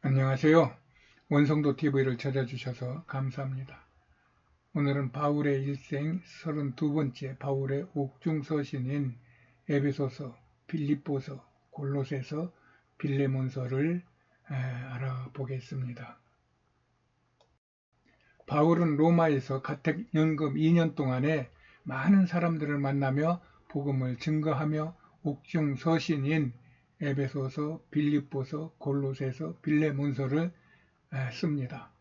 안녕하세요. 원성도 TV를 찾아주셔서 감사합니다. 오늘은 바울의 일생 32번째 바울의 옥중서신인 에베소서, 빌립보서, 골로새서, 빌레몬서를 알아보겠습니다. 바울은 로마에서 가택 연금 2년 동안에 많은 사람들을 만나며 복음을 증거하며 옥중서신인 에베소서, 빌립보서, 골로새서, 빌레몬서를 씁니다.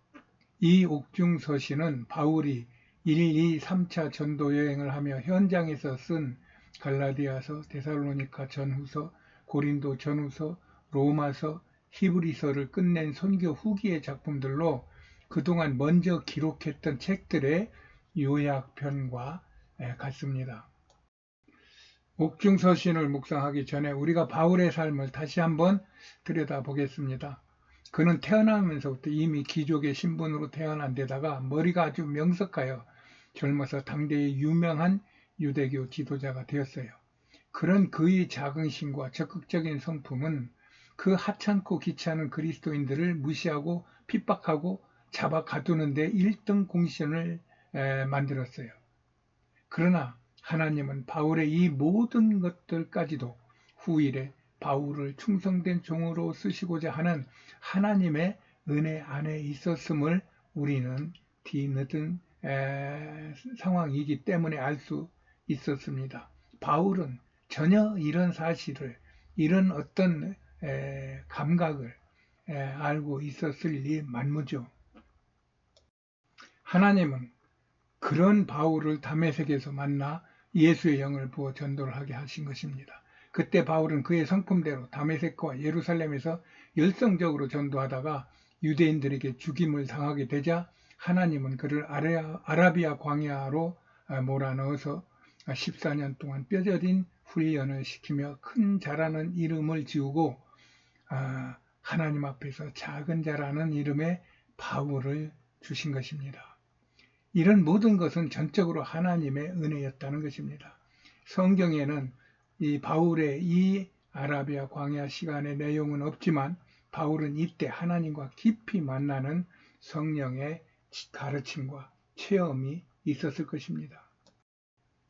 이 옥중서신은 바울이 1, 2, 3차 전도 여행을 하며 현장에서 쓴 갈라디아서, 데살로니가 전후서, 고린도 전후서, 로마서, 히브리서를 끝낸 선교 후기의 작품들로 그동안 먼저 기록했던 책들의 요약편과 같습니다. 옥중서신을 묵상하기 전에 우리가 바울의 삶을 다시 한번 들여다보겠습니다. 그는 태어나면서부터 이미 귀족의 신분으로 태어난 데다가 머리가 아주 명석하여 젊어서 당대의 유명한 유대교 지도자가 되었어요. 그런 그의 자긍심과 적극적인 성품은 그 하찮고 귀찮은 그리스도인들을 무시하고 핍박하고 잡아 가두는 데 1등 공신을 만들었어요. 그러나 하나님은 바울의 이 모든 것들까지도 후일에 바울을 충성된 종으로 쓰시고자 하는 하나님의 은혜 안에 있었음을 우리는 뒤늦은 상황이기 때문에 알 수 있었습니다. 바울은 전혀 이런 사실을, 이런 어떤 감각을 알고 있었을 리 만무죠. 하나님은 그런 바울을 다메섹에서 만나 예수의 영을 부어 전도를 하게 하신 것입니다. 그때 바울은 그의 성품대로 다메섹과 예루살렘에서 열성적으로 전도하다가 유대인들에게 죽임을 당하게 되자 하나님은 그를 아라비아 광야로 몰아넣어서 14년 동안 뼈저린 훈련을 시키며 큰 자라는 이름을 지우고 하나님 앞에서 작은 자라는 이름의 바울을 주신 것입니다. 이런 모든 것은 전적으로 하나님의 은혜였다는 것입니다. 성경에는 이 바울의 이 아라비아 광야 시간의 내용은 없지만 바울은 이때 하나님과 깊이 만나는 성령의 가르침과 체험이 있었을 것입니다.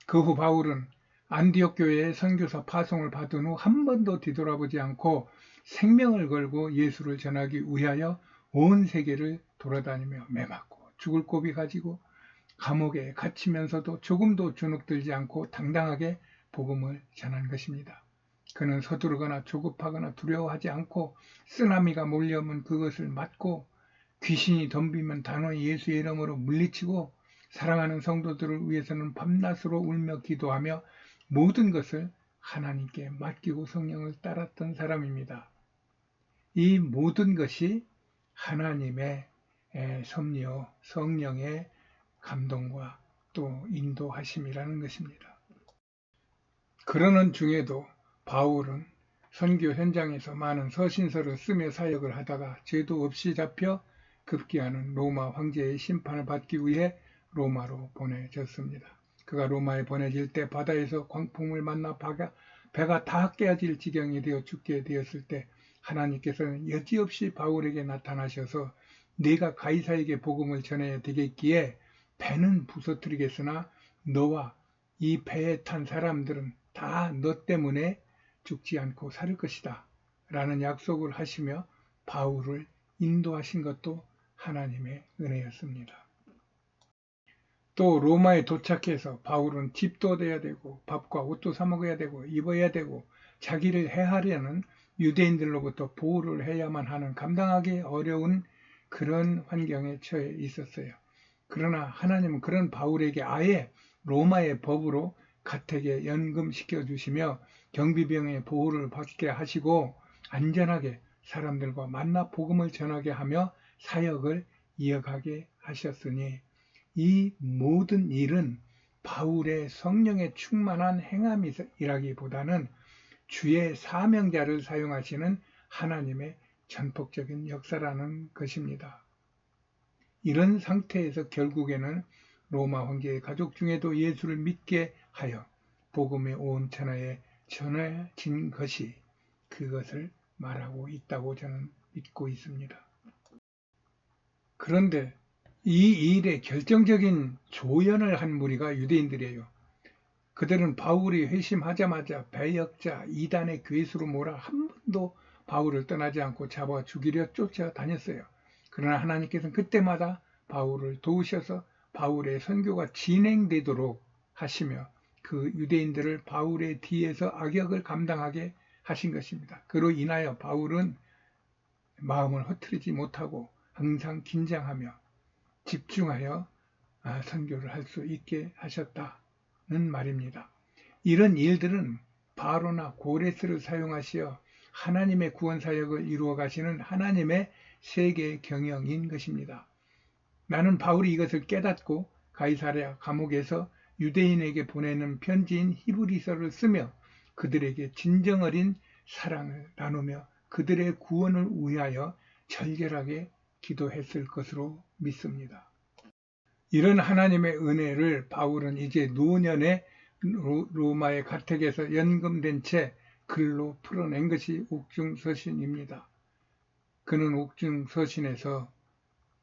그 후 바울은 안디옥 교회의 선교사 파송을 받은 후 한 번도 뒤돌아보지 않고 생명을 걸고 예수를 전하기 위하여 온 세계를 돌아다니며 매맞고 죽을 고비 가지고 감옥에 갇히면서도 조금도 주눅들지 않고 당당하게 복음을 전한 것입니다. 그는 서두르거나 조급하거나 두려워하지 않고 쓰나미가 몰려오면 그것을 맞고 귀신이 덤비면 단호히 예수의 이름으로 물리치고 사랑하는 성도들을 위해서는 밤낮으로 울며 기도하며 모든 것을 하나님께 맡기고 성령을 따랐던 사람입니다. 이 모든 것이 하나님의 섭리, 성령의 감동과 또 인도하심이라는 것입니다. 그러는 중에도 바울은 선교 현장에서 많은 서신서를 쓰며 사역을 하다가 죄도 없이 잡혀 급기야는 로마 황제의 심판을 받기 위해 로마로 보내졌습니다. 그가 로마에 보내질 때 바다에서 광풍을 만나 배가 다 깨어질 지경이 되어 죽게 되었을 때 하나님께서는 여지없이 바울에게 나타나셔서 네가 가이사에게 복음을 전해야 되겠기에 배는 부서뜨리겠으나 너와 이 배에 탄 사람들은 다 너 때문에 죽지 않고 살 것이다 라는 약속을 하시며 바울을 인도하신 것도 하나님의 은혜였습니다. 또 로마에 도착해서 바울은 집도 돼야 되고 밥과 옷도 사 먹어야 되고 입어야 되고 자기를 해하려는 유대인들로부터 보호를 해야만 하는 감당하기 어려운 그런 환경에 처해 있었어요. 그러나 하나님은 그런 바울에게 아예 로마의 법으로 가택에 연금시켜 주시며 경비병의 보호를 받게 하시고 안전하게 사람들과 만나 복음을 전하게 하며 사역을 이어가게 하셨으니 이 모든 일은 바울의 성령에 충만한 행함이라기보다는 주의 사명자를 사용하시는 하나님의 전폭적인 역사라는 것입니다. 이런 상태에서 결국에는 로마 황제의 가족 중에도 예수를 믿게 하여 복음의 온 천하에 전해진 것이 그것을 말하고 있다고 저는 믿고 있습니다. 그런데 이 일에 결정적인 조연을 한 무리가 유대인들이에요. 그들은 바울이 회심하자마자 배역자 이단의 괴수로 몰아 한 번도 바울을 떠나지 않고 잡아 죽이려 쫓아다녔어요. 그러나 하나님께서는 그때마다 바울을 도우셔서 바울의 선교가 진행되도록 하시며 그 유대인들을 바울의 뒤에서 악역을 감당하게 하신 것입니다. 그로 인하여 바울은 마음을 흐트리지 못하고 항상 긴장하며 집중하여 선교를 할 수 있게 하셨다는 말입니다. 이런 일들은 바로나 고레스를 사용하시어 하나님의 구원 사역을 이루어 가시는 하나님의 세계 경영인 것입니다. 나는 바울이 이것을 깨닫고 가이사랴 감옥에서 유대인에게 보내는 편지인 히브리서를 쓰며 그들에게 진정 어린 사랑을 나누며 그들의 구원을 위하여 절절하게 기도했을 것으로 믿습니다. 이런 하나님의 은혜를 바울은 이제 노년에 로마의 가택에서 연금된 채 글로 풀어낸 것이 옥중서신입니다. 그는 옥중서신에서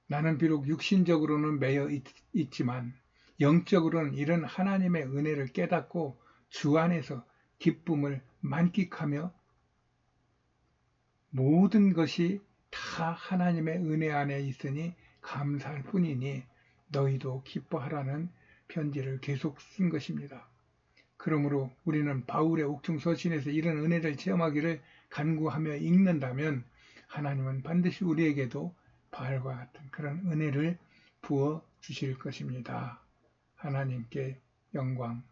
나는 비록 육신적으로는 매여 있지만 영적으로는 이런 하나님의 은혜를 깨닫고 주 안에서 기쁨을 만끽하며 모든 것이 다 하나님의 은혜 안에 있으니 감사할 뿐이니 너희도 기뻐하라는 편지를 계속 쓴 것입니다. 그러므로 우리는 바울의 옥중서신에서 이런 은혜를 체험하기를 간구하며 읽는다면 하나님은 반드시 우리에게도 바울과 같은 그런 은혜를 부어 주실 것입니다. 하나님께 영광.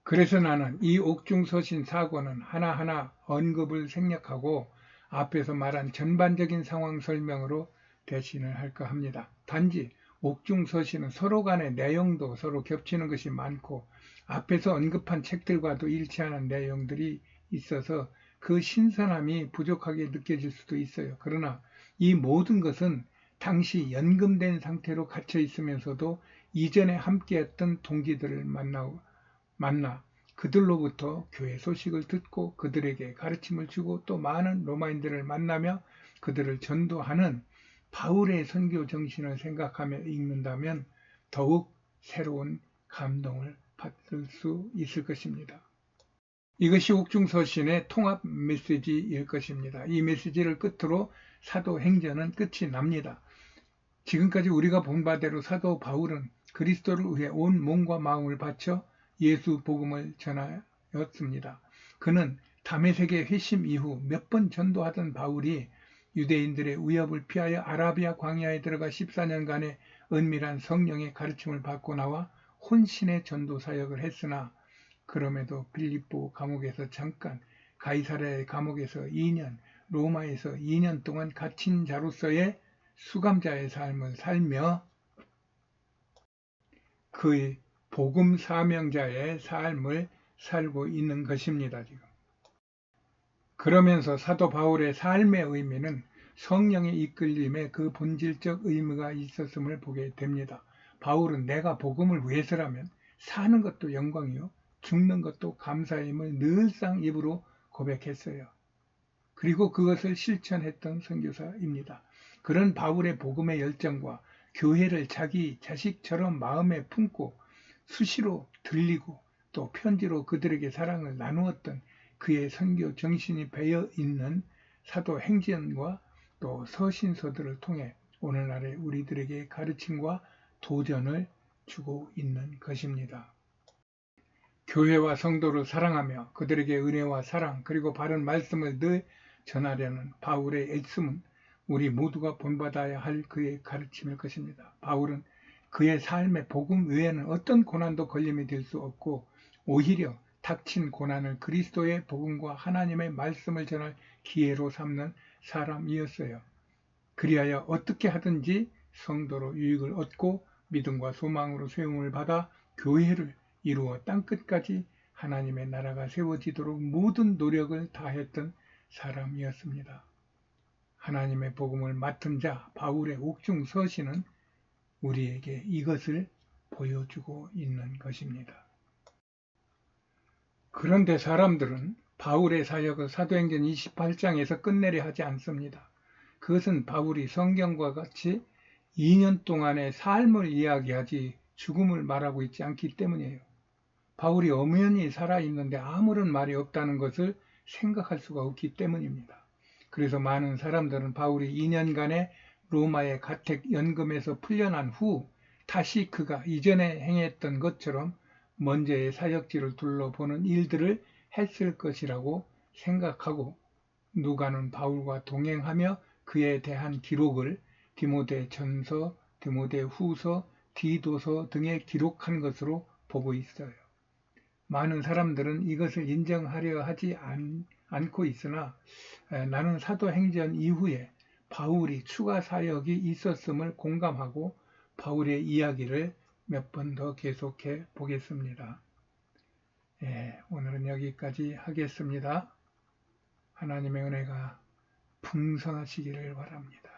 그래서 나는 이 옥중서신 사고는 하나하나 언급을 생략하고 앞에서 말한 전반적인 상황 설명으로 대신을 할까 합니다. 단지 옥중서신은 서로 간의 내용도 서로 겹치는 것이 많고 앞에서 언급한 책들과도 일치하는 내용들이 있어서 그 신선함이 부족하게 느껴질 수도 있어요. 그러나 이 모든 것은 당시 연금된 상태로 갇혀 있으면서도 이전에 함께했던 동기들을 만나 그들로부터 교회 소식을 듣고 그들에게 가르침을 주고 또 많은 로마인들을 만나며 그들을 전도하는 바울의 선교 정신을 생각하며 읽는다면 더욱 새로운 감동을 받을 수 있을 것입니다. 이것이 옥중서신의 통합 메시지일 것입니다. 이 메시지를 끝으로 사도행전은 끝이 납니다. 지금까지 우리가 본 바대로 사도 바울은 그리스도를 위해 온 몸과 마음을 바쳐 예수 복음을 전하였습니다. 그는 다메섹의 회심 이후 몇 번 전도하던 바울이 유대인들의 위협을 피하여 아라비아 광야에 들어가 14년간의 은밀한 성령의 가르침을 받고 나와 혼신의 전도 사역을 했으나 그럼에도 빌립보 감옥에서 잠깐, 가이사랴의 감옥에서 2년, 로마에서 2년 동안 갇힌 자로서의 수감자의 삶을 살며 그의 복음 사명자의 삶을 살고 있는 것입니다. 지금. 그러면서 사도 바울의 삶의 의미는 성령의 이끌림에 그 본질적 의미가 있었음을 보게 됩니다. 바울은 내가 복음을 위해서라면 사는 것도 영광이요 죽는 것도 감사임을 늘상 입으로 고백했어요. 그리고 그것을 실천했던 선교사입니다. 그런 바울의 복음의 열정과 교회를 자기 자식처럼 마음에 품고 수시로 들리고 또 편지로 그들에게 사랑을 나누었던 그의 선교 정신이 배어 있는 사도행전과 또 서신서들을 통해 오늘날의 우리들에게 가르침과 도전을 주고 있는 것입니다. 교회와 성도를 사랑하며 그들에게 은혜와 사랑 그리고 바른 말씀을 늘 전하려는 바울의 애씀은 우리 모두가 본받아야 할 그의 가르침일 것입니다. 바울은 그의 삶의 복음 외에는 어떤 고난도 걸림이 될 수 없고 오히려 닥친 고난을 그리스도의 복음과 하나님의 말씀을 전할 기회로 삼는 사람이었어요. 그리하여 어떻게 하든지 성도로 유익을 얻고 믿음과 소망으로 세움을 받아 교회를 이루어 땅끝까지 하나님의 나라가 세워지도록 모든 노력을 다했던 사람이었습니다. 하나님의 복음을 맡은 자 바울의 옥중서신은 우리에게 이것을 보여주고 있는 것입니다. 그런데 사람들은 바울의 사역을 사도행전 28장에서 끝내려 하지 않습니다. 그것은 바울이 성경과 같이 2년 동안의 삶을 이야기하지 죽음을 말하고 있지 않기 때문이에요. 바울이 엄연히 살아있는데 아무런 말이 없다는 것을 생각할 수가 없기 때문입니다. 그래서 많은 사람들은 바울이 2년간의 로마의 가택 연금에서 풀려난 후 다시 그가 이전에 행했던 것처럼 먼저의 사역지를 둘러보는 일들을 했을 것이라고 생각하고, 누가는 바울과 동행하며 그에 대한 기록을 디모데전서, 디모데후서, 디도서 등에 기록한 것으로 보고 있어요. 많은 사람들은 이것을 인정하려 하지 않고 있으나 나는 사도행전 이후에 바울이 추가 사역이 있었음을 공감하고 바울의 이야기를 몇 번 더 계속해 보겠습니다. 오늘은 여기까지 하겠습니다. 하나님의 은혜가 풍성하시기를 바랍니다.